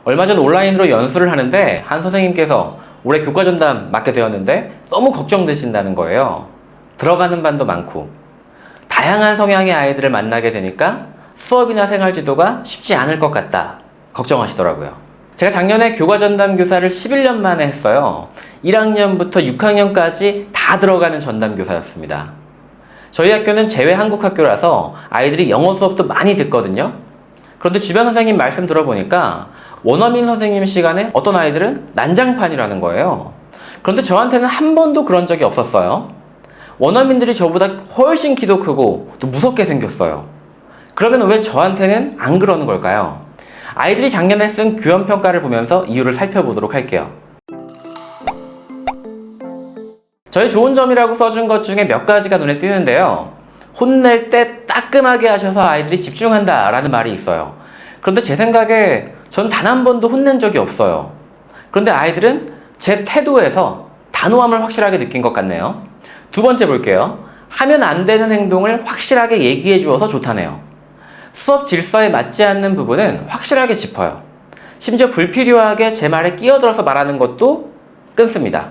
얼마 전 온라인으로 연수를 하는데 한 선생님께서 올해 교과 전담 맡게 되었는데 너무 걱정되신다는 거예요. 들어가는 반도 많고 다양한 성향의 아이들을 만나게 되니까 수업이나 생활 지도가 쉽지 않을 것 같다 걱정하시더라고요. 제가 작년에 교과 전담 교사를 11년 만에 했어요. 1학년부터 6학년까지 다 들어가는 전담 교사였습니다. 저희 학교는 제외 한국 학교라서 아이들이 영어 수업도 많이 듣거든요. 그런데 주변 선생님 말씀 들어보니까 원어민 선생님 시간에 어떤 아이들은 난장판이라는 거예요. 그런데 저한테는 한 번도 그런 적이 없었어요. 원어민들이 저보다 훨씬 키도 크고 또 무섭게 생겼어요. 그러면 왜 저한테는 안 그러는 걸까요? 아이들이 작년에 쓴 교연평가를 보면서 이유를 살펴보도록 할게요. 저희 좋은 점이라고 써준 것 중에 몇 가지가 눈에 띄는데요. 혼낼 때 따끔하게 하셔서 아이들이 집중한다 라는 말이 있어요. 그런데 제 생각에 전 단 한 번도 혼낸 적이 없어요. 그런데 아이들은 제 태도에서 단호함을 확실하게 느낀 것 같네요. 두 번째 볼게요. 하면 안 되는 행동을 확실하게 얘기해 주어서 좋다네요. 수업 질서에 맞지 않는 부분은 확실하게 짚어요. 심지어 불필요하게 제 말에 끼어들어서 말하는 것도 끊습니다.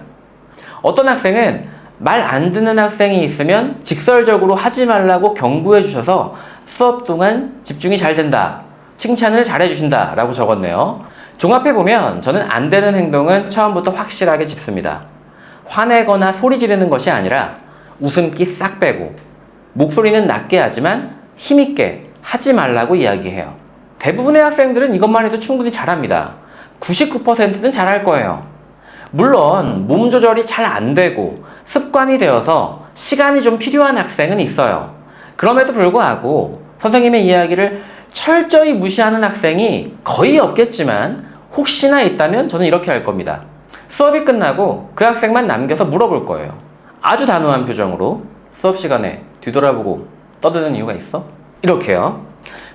어떤 학생은 말 안 듣는 학생이 있으면 직설적으로 하지 말라고 경고해 주셔서 수업 동안 집중이 잘 된다, 칭찬을 잘 해주신다 라고 적었네요. 종합해보면 저는 안 되는 행동은 처음부터 확실하게 짚습니다. 화내거나 소리 지르는 것이 아니라 웃음기 싹 빼고 목소리는 낮게 하지만 힘있게 하지 말라고 이야기해요. 대부분의 학생들은 이것만 해도 충분히 잘합니다. 99%는 잘할 거예요. 물론 몸 조절이 잘 안 되고 습관이 되어서 시간이 좀 필요한 학생은 있어요. 그럼에도 불구하고 선생님의 이야기를 철저히 무시하는 학생이 거의 없겠지만 혹시나 있다면 저는 이렇게 할 겁니다. 수업이 끝나고 그 학생만 남겨서 물어볼 거예요. 아주 단호한 표정으로 수업 시간에 뒤돌아보고 떠드는 이유가 있어? 이렇게요.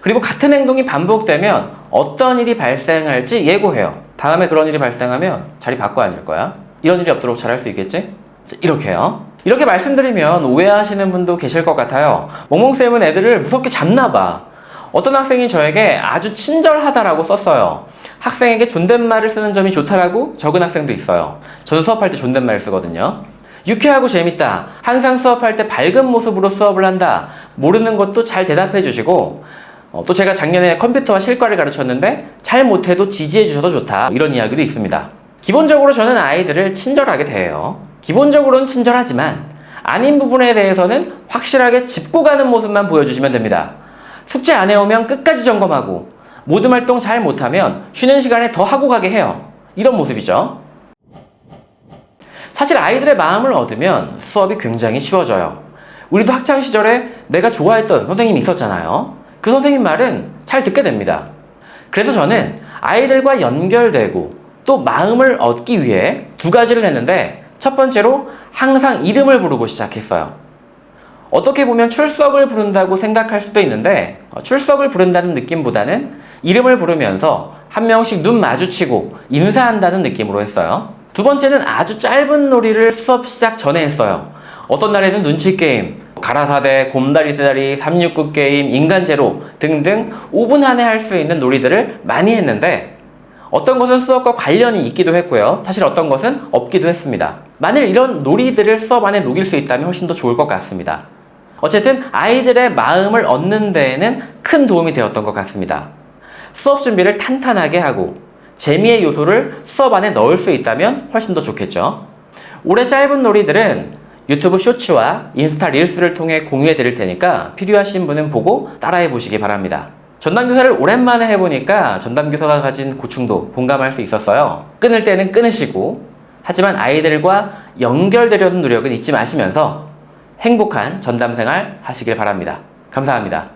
그리고 같은 행동이 반복되면 어떤 일이 발생할지 예고해요. 다음에 그런 일이 발생하면 자리 바꿔 앉을 거야. 이런 일이 없도록 잘할 수 있겠지? 이렇게요. 이렇게 말씀드리면 오해하시는 분도 계실 것 같아요. 멍멍쌤은 애들을 무섭게 잡나 봐. 어떤 학생이 저에게 아주 친절하다라고 썼어요. 학생에게 존댓말을 쓰는 점이 좋다라고 적은 학생도 있어요. 저는 수업할 때 존댓말 쓰거든요. 유쾌하고 재밌다. 항상 수업할 때 밝은 모습으로 수업을 한다. 모르는 것도 잘 대답해 주시고 또 제가 작년에 컴퓨터와 실과를 가르쳤는데 잘 못해도 지지해 주셔도 좋다. 이런 이야기도 있습니다. 기본적으로 저는 아이들을 친절하게 대해요. 기본적으로는 친절하지만 아닌 부분에 대해서는 확실하게 짚고 가는 모습만 보여주시면 됩니다. 숙제 안 해오면 끝까지 점검하고 모든 활동 잘 못하면 쉬는 시간에 더 하고 가게 해요. 이런 모습이죠. 사실 아이들의 마음을 얻으면 수업이 굉장히 쉬워져요. 우리도 학창시절에 내가 좋아했던 선생님이 있었잖아요. 그 선생님 말은 잘 듣게 됩니다. 그래서 저는 아이들과 연결되고 또 마음을 얻기 위해 두 가지를 했는데 첫 번째로 항상 이름을 부르고 시작했어요. 어떻게 보면 출석을 부른다고 생각할 수도 있는데 출석을 부른다는 느낌보다는 이름을 부르면서 한 명씩 눈 마주치고 인사한다는 느낌으로 했어요. 두 번째는 아주 짧은 놀이를 수업 시작 전에 했어요. 어떤 날에는 눈치 게임, 가라사대, 곰다리 세다리, 369 게임, 인간제로 등등 5분 안에 할 수 있는 놀이들을 많이 했는데 어떤 것은 수업과 관련이 있기도 했고요. 사실 어떤 것은 없기도 했습니다. 만일 이런 놀이들을 수업 안에 녹일 수 있다면 훨씬 더 좋을 것 같습니다. 어쨌든 아이들의 마음을 얻는 데에는 큰 도움이 되었던 것 같습니다. 수업 준비를 탄탄하게 하고 재미의 요소를 수업 안에 넣을 수 있다면 훨씬 더 좋겠죠. 올해 짧은 놀이들은 유튜브 쇼츠와 인스타 릴스를 통해 공유해 드릴 테니까 필요하신 분은 보고 따라해 보시기 바랍니다. 전담교사를 오랜만에 해보니까 전담교사가 가진 고충도 공감할 수 있었어요. 끊을 때는 끊으시고 하지만 아이들과 연결되려는 노력은 잊지 마시면서 행복한 전담생활 하시길 바랍니다. 감사합니다.